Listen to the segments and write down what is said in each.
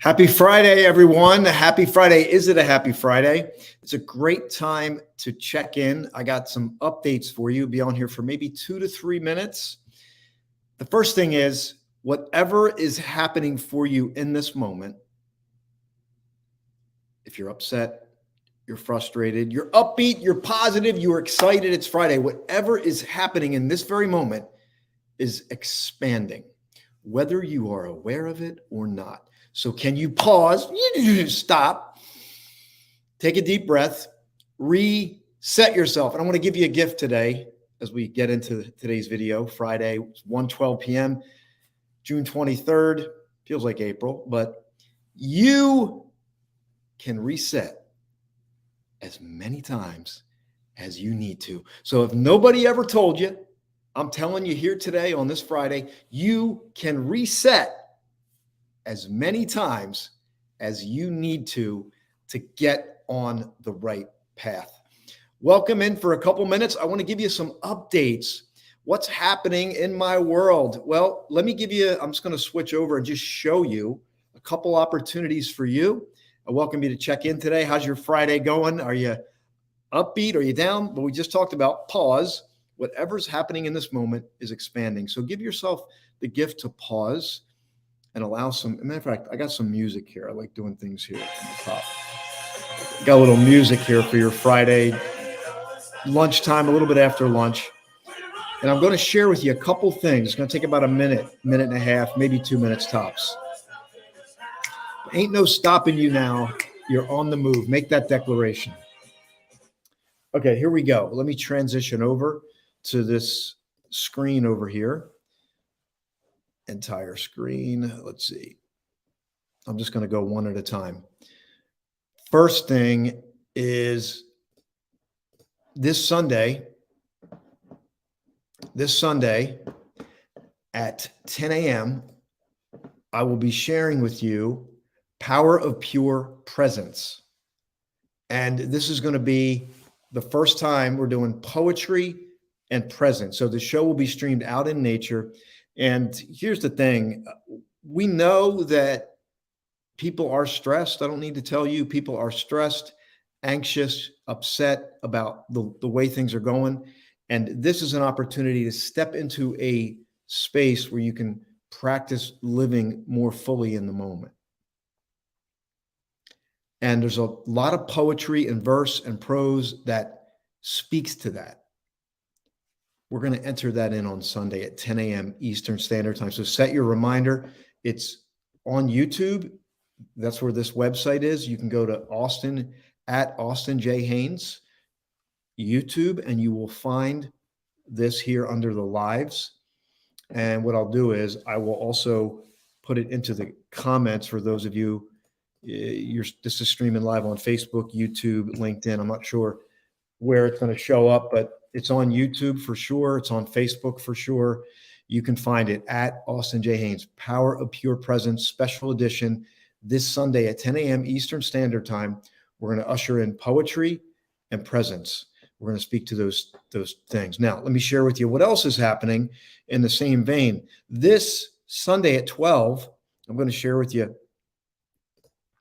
Happy Friday, everyone. Happy Friday. Is it a happy Friday? It's a great time to check in. I got some updates for you. Be on here for maybe 2 to 3 minutes. The first thing is whatever is happening for you in this moment, if you're upset, you're frustrated, you're upbeat, you're positive, you're excited, it's Friday, whatever is happening in this very moment is expanding, whether you are aware of it or not. So can you pause, stop, take a deep breath, reset yourself? And I want to give you a gift today as we get into today's video. Friday, 1:12 p.m., June 23rd. Feels like April, but you can reset as many times as you need to. So if nobody ever told you, I'm telling you here today on this Friday, you can reset as many times as you need to get on the right path. Welcome in for a couple minutes. I want to give you some updates. What's happening in my world? Well, let me give you, I'm just going to switch over and just show you a couple opportunities for you. I welcome you to check in today. How's your Friday going? Are you upbeat? Are you down? But we just talked about pause. Whatever's happening in this moment is expanding. So give yourself the gift to pause and allow some, matter of fact, I got some music here. I like doing things here on the top. Got a little music here for your Friday lunchtime, a little bit after lunch. And I'm going to share with you a couple things. It's going to take about a minute and a half, maybe 2 minutes tops. Ain't no stopping you now. You're on the move. Make that declaration. Okay, here we go. Let me transition over to this screen over here. Entire screen. Let's see. I'm just going to go one at a time. First thing is this Sunday at 10 a.m., I will be sharing with you Power of Pure Presence. And this is going to be the first time we're doing poetry and presence. So the show will be streamed out in nature. And here's the thing. We know that people are stressed. I don't need to tell you, people are stressed, anxious, upset about the way things are going. And this is an opportunity to step into a space where you can practice living more fully in the moment. And there's a lot of poetry and verse and prose that speaks to that. We're going to enter that in on Sunday at 10 a.m. Eastern Standard Time. So set your reminder. It's on YouTube. That's where this website is. You can go to Austin J. Haynes YouTube, and you will find this here under the lives. And what I'll do is I will also put it into the comments for those of you. This is streaming live on Facebook, YouTube, LinkedIn. I'm not sure where it's going to show up, but it's on YouTube for sure. It's on Facebook for sure. You can find it at Austin J. Haynes, Power of Pure Presence, special edition, this Sunday at 10 a.m. Eastern Standard Time. We're going to usher in poetry and presence. We're going to speak to those things. Now, let me share with you what else is happening in the same vein. This Sunday at 12, I'm going to share with you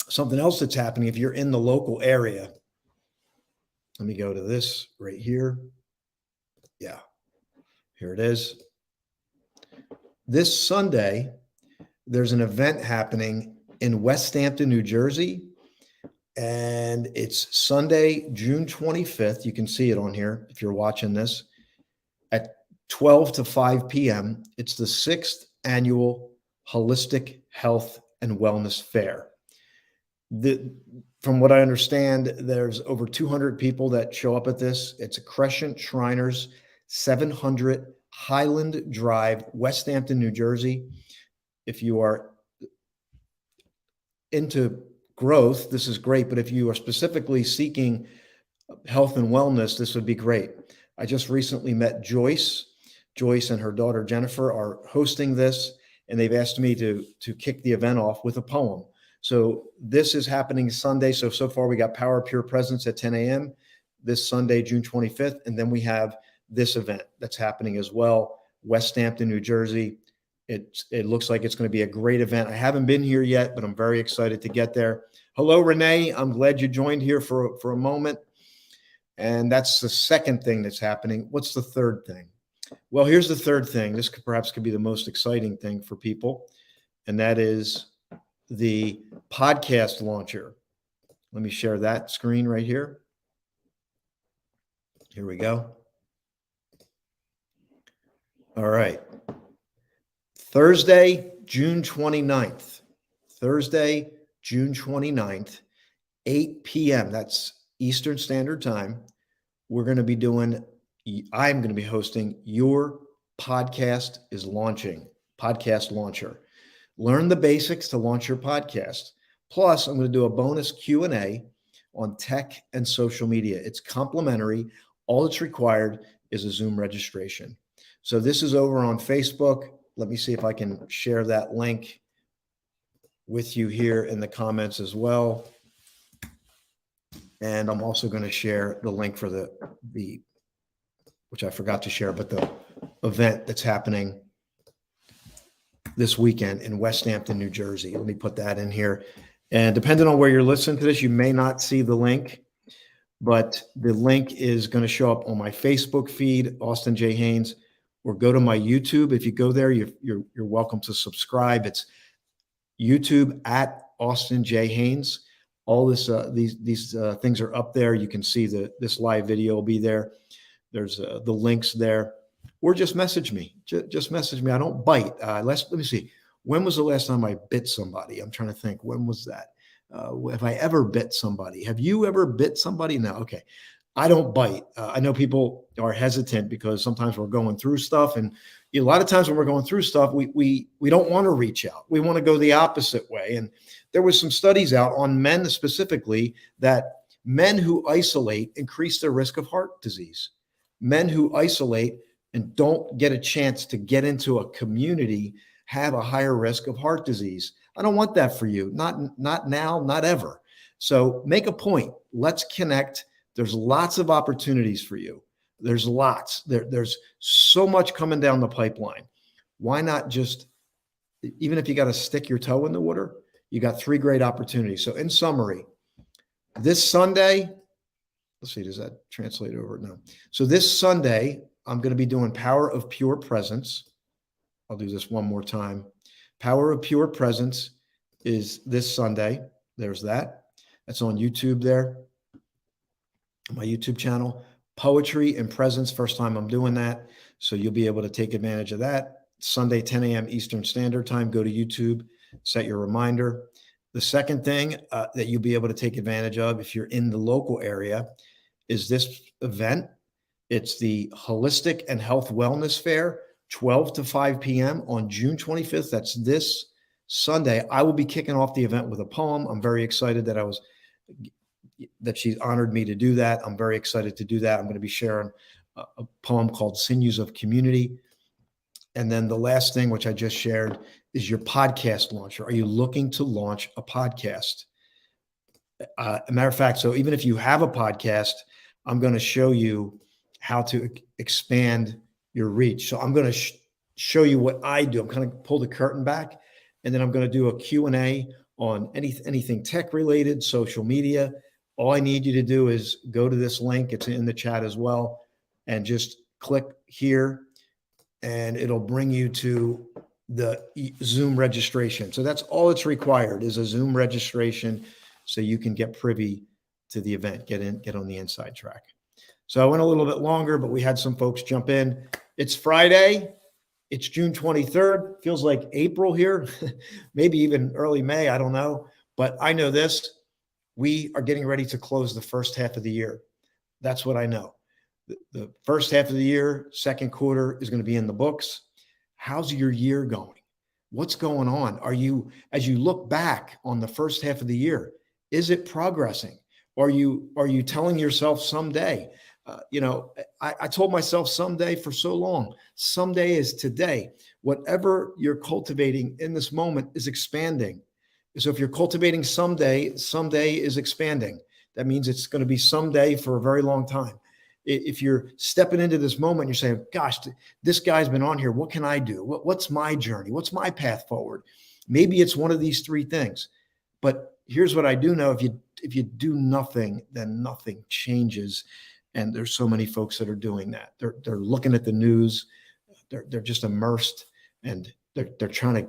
something else that's happening if you're in the local area. Let me go to this right here. Yeah, here it is. This Sunday, there's an event happening in West Hampton, New Jersey, and it's Sunday, June 25th. You can see it on here if you're watching this at 12 to 5 p.m. It's the 6th annual Holistic Health and Wellness Fair. From what I understand, there's over 200 people that show up at this. It's a Crescent Shriners, 700 Highland Drive, West Hampton, New Jersey. If you are into growth, this is great. But if you are specifically seeking health and wellness, this would be great. I just recently met Joyce. Joyce and her daughter Jennifer are hosting this, and they've asked me to kick the event off with a poem. So this is happening Sunday. So far we got Power Pure Presence at 10 a.m. this Sunday, June 25th. And then we have this event that's happening as well, West Hampton, New Jersey. It looks like it's going to be a great event. I haven't been here yet, but I'm very excited to get there. Hello, Renee. I'm glad you joined here for a moment. And that's the second thing that's happening. What's the third thing? Well, here's the third thing. This perhaps could be the most exciting thing for people, and that is the podcast launcher. Let me share that screen right here. Here we go. All right. Thursday, June 29th. Thursday, June 29th, 8 p.m. That's Eastern Standard Time. I'm going to be hosting Your Podcast is Launching, podcast launcher. Learn the basics to launch your podcast. Plus, I'm going to do a bonus Q&A on tech and social media. It's complimentary. All that's required is a Zoom registration. So this is over on Facebook. Let me see if I can share that link with you here in the comments as well. And I'm also going to share the link for the which I forgot to share, but the event that's happening this weekend in West Hampton, New Jersey. Let me put that in here. And depending on where you're listening to this, you may not see the link, but the link is going to show up on my Facebook feed, Austin J. Haynes, or go to my YouTube. If you go there, you're welcome to subscribe. It's YouTube at Austin J. Haynes. All these things are up there. You can see this live video will be there. There's the links there, or just message me. Just message me. I don't bite. Let me see. When was the last time I bit somebody? I'm trying to think. When was that? Have I ever bit somebody? Have you ever bit somebody? No. Okay. I don't bite. I know people are hesitant because sometimes we're going through stuff, and a lot of times when we're going through stuff, we don't want to reach out. We want to go the opposite way. And there was some studies out on men specifically that men who isolate increase their risk of heart disease. Men who isolate and don't get a chance to get into a community have a higher risk of heart disease. I don't want that for you. Not now, not ever. So make a point. Let's connect. There's lots of opportunities for you. There's lots. There's so much coming down the pipeline. Why not just, even if you got to stick your toe in the water, you got 3 great opportunities. So in summary, this Sunday, let's see, does that translate over? No. So this Sunday, I'm going to be doing Power of Pure Presence. I'll do this one more time. Power of Pure Presence is this Sunday. There's that. That's on YouTube there. My YouTube channel. Poetry and Presence, first time I'm doing that. So you'll be able to take advantage of that. Sunday, 10 a.m. Eastern Standard Time. Go to YouTube, set your reminder. The second thing that you'll be able to take advantage of if you're in the local area is this event. It's the Holistic and Health Wellness Fair, 12 to 5 p.m. on June 25th. That's this Sunday. I will be kicking off the event with a poem. I'm very excited that she honored me to do that. I'm very excited to do that. I'm going to be sharing a poem called Sinews of Community. And then the last thing, which I just shared, is your podcast launcher. Are you looking to launch a podcast? A matter of fact, so even if you have a podcast, I'm going to show you how to expand your reach. So I'm going to show you what I do. I'm kind of pull the curtain back, and then I'm going to do a Q&A on anything tech related, social media. All I need you to do is go to this link. It's in the chat as well, and just click here, and it'll bring you to the Zoom registration. So that's all it's required is a Zoom registration, so you can get privy to the event, get on the inside track. So I went a little bit longer, but we had some folks jump in. It's Friday. It's June 23rd. Feels like April here, maybe even early May. I don't know. But I know this. We are getting ready to close the first half of the year. That's what I know. The first half of the year, second quarter is going to be in the books. How's your year going? What's going on? As you look back on the first half of the year, is it progressing? Are you telling yourself someday? I told myself someday for so long. Someday is today. Whatever you're cultivating in this moment is expanding. So if you're cultivating someday is expanding. That means it's going to be someday for a very long time. If you're stepping into this moment, you're saying, gosh, this guy's been on here. What can I do? What's my journey? What's my path forward? Maybe it's one of these three things. But here's what I do know. If you do nothing, then nothing changes. And there's so many folks that are doing that. They're looking at the news. They're just immersed, and they're trying to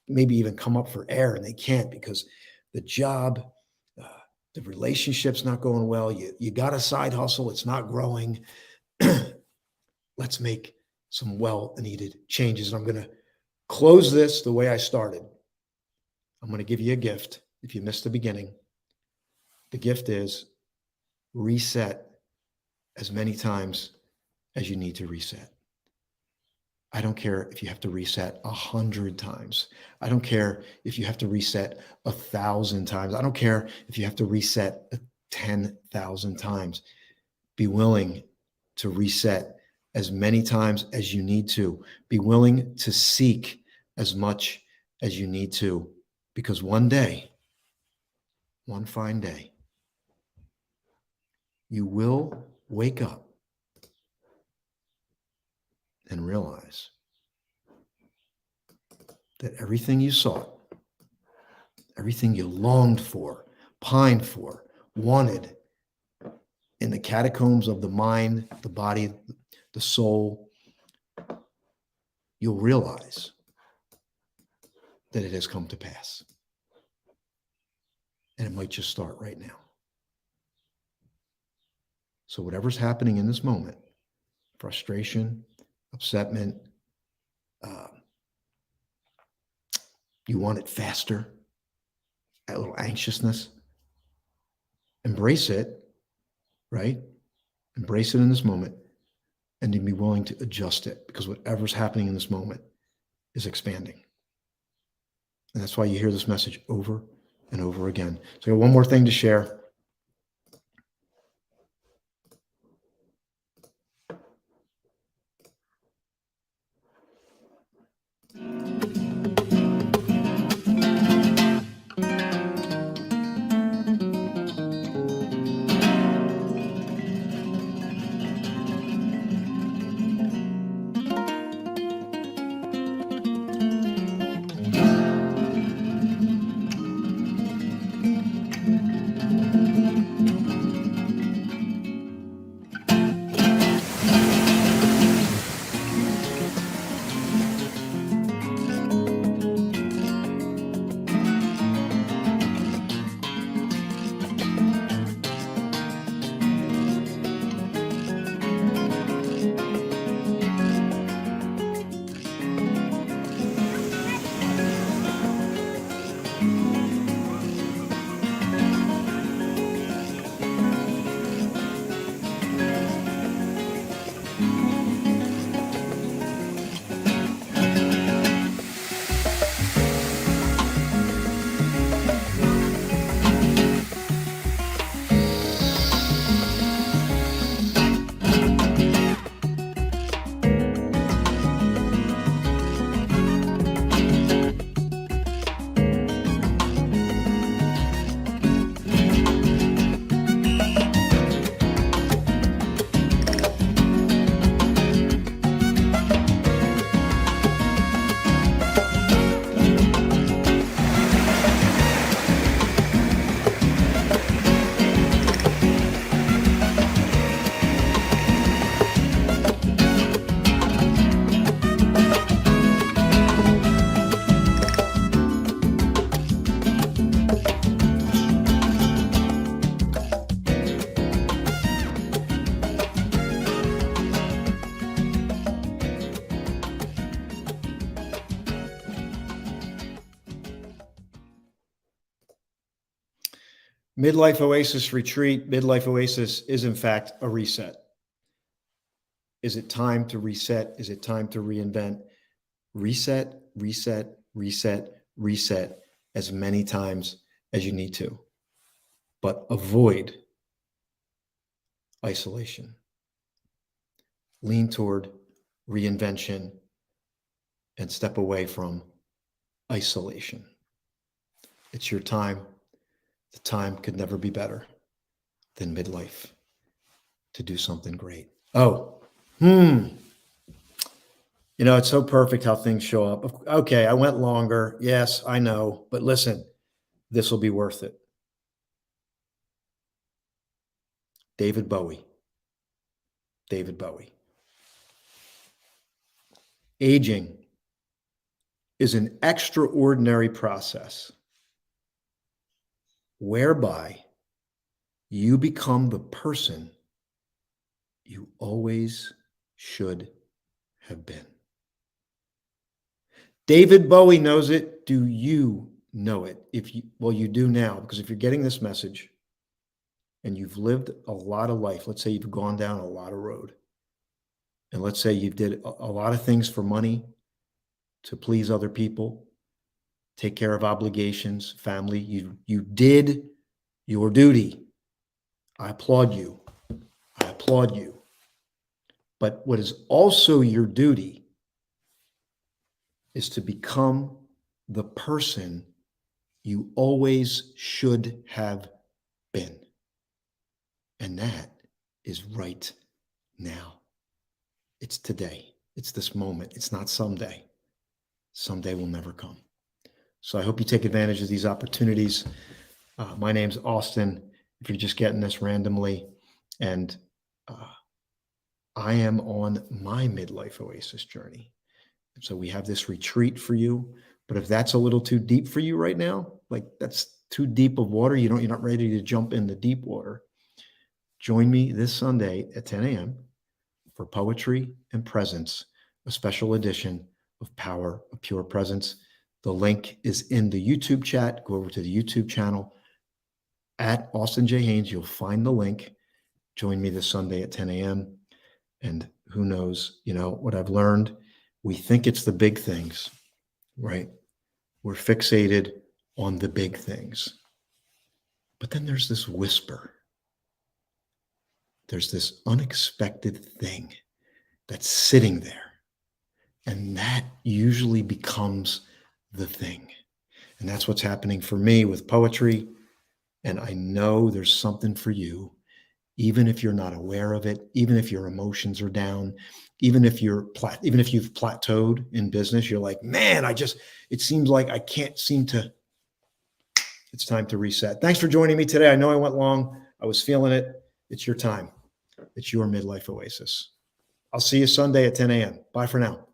maybe even come up for air, and they can't because the job, the relationship's not going well. You got a side hustle. It's not growing. Let's make some well-needed changes. And I'm going to close this the way I started. I'm going to give you a gift. If you missed the beginning, the gift is reset as many times as you need to reset. I don't care if you have to reset 100 times. I don't care if you have to reset 1,000 times. I don't care if you have to reset 10,000 times. Be willing to reset as many times as you need to. Be willing to seek as much as you need to, because one day, one fine day, you will wake up and realize that everything you sought, everything you longed for, pined for, wanted in the catacombs of the mind, the body, the soul, you'll realize that it has come to pass. And it might just start right now. So whatever's happening in this moment, frustration, upsetment, you want it faster, a little anxiousness, embrace it, right? Embrace it in this moment, and then be willing to adjust it, because whatever's happening in this moment is expanding. And that's why you hear this message over and over again. So I got one more thing to share. Midlife Oasis Retreat, Midlife Oasis is in fact a reset. Is it time to reset? Is it time to reinvent? Reset, reset, reset, reset as many times as you need to, but avoid isolation. Lean toward reinvention and step away from isolation. It's your time. The time could never be better than midlife. to do something great. Oh, it's so perfect how things show up. Okay, I went longer. Yes, I know. But listen, this will be worth it. David Bowie. David Bowie. Aging is an extraordinary process whereby you become the person you always should have been. David Bowie knows it. Do you know it? You do now, because if you're getting this message and you've lived a lot of life, let's say you've gone down a lot of road, and let's say you did a lot of things for money, to please other people, take care of obligations, family. You did your duty. I applaud you. I applaud you. But what is also your duty is to become the person you always should have been. And that is right now. It's today. It's this moment. It's not someday. Someday will never come. So I hope you take advantage of these opportunities. My name's Austin, if you're just getting this randomly. And I am on my midlife oasis journey. So we have this retreat for you. But if that's a little too deep for you right now, like that's too deep of water, you're not ready to jump in the deep water, join me this Sunday at 10 a.m. for Poetry and Presence, a special edition of Power of Pure Presence. The link is in the YouTube chat. Go over to the YouTube channel at Austin J. Haynes. You'll find the link. Join me this Sunday at 10 a.m. And who knows, what I've learned, we think it's the big things, right? We're fixated on the big things. But then there's this whisper. There's this unexpected thing that's sitting there. And that usually becomes the thing. And that's what's happening for me with poetry. And I know there's something for you, even if you're not aware of it, even if your emotions are down, even if you've plateaued in business, you're like, man, it seems like I can't seem to. It's time to reset. Thanks for joining me today. I know I went long. I was feeling it. It's your time. It's your midlife oasis. I'll see you Sunday at 10 a.m. Bye for now.